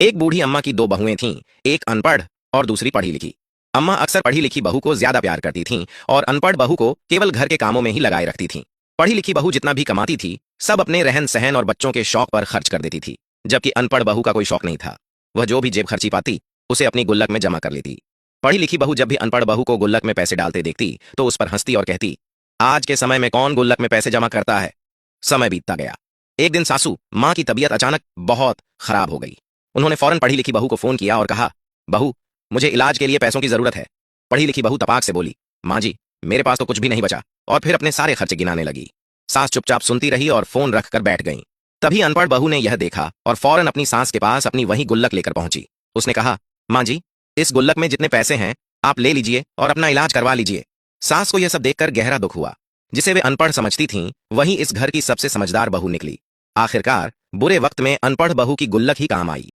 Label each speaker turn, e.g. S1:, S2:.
S1: एक बूढ़ी अम्मा की दो बहुएं थीं, एक अनपढ़ और दूसरी पढ़ी लिखी। अम्मा अक्सर पढ़ी लिखी बहू को ज्यादा प्यार करती थीं और अनपढ़ बहू को केवल घर के कामों में ही लगाए रखती थीं। पढ़ी लिखी बहू जितना भी कमाती थी, सब अपने रहन सहन और बच्चों के शौक पर खर्च कर देती थी, जबकि अनपढ़ बहू का कोई शौक नहीं था। वह जो भी जेब खर्ची पाती, उसे अपनी गुल्लक में जमा कर लेती। पढ़ी लिखी बहू जब भी अनपढ़ बहू को गुल्लक में पैसे डालते देखती, तो उस पर हंसती और कहती, आज के समय में कौन गुल्लक में पैसे जमा करता है। समय बीतता गया। एक दिन सासू माँ की तबीयत अचानक बहुत खराब हो गई। उन्होंने फौरन पढ़ी लिखी बहू को फोन किया और कहा, बहू, मुझे इलाज के लिए पैसों की जरूरत है। पढ़ी लिखी बहू तपाक से बोली, माँ जी, मेरे पास तो कुछ भी नहीं बचा, और फिर अपने सारे खर्चे गिनाने लगी। सास चुपचाप सुनती रही और फोन रखकर बैठ गई। तभी अनपढ़ बहू ने यह देखा और फौरन अपनी सास के पास अपनी वही गुल्लक लेकर पहुंची। उसने कहा, माँ जी, इस गुल्लक में जितने पैसे हैं आप ले लीजिए और अपना इलाज करवा लीजिए। सास को यह सब देखकर गहरा दुख हुआ। जिसे वे अनपढ़ समझती थीं, वही इस घर की सबसे समझदार बहू निकली। आखिरकार बुरे वक्त में अनपढ़ बहू की गुल्लक ही काम आई।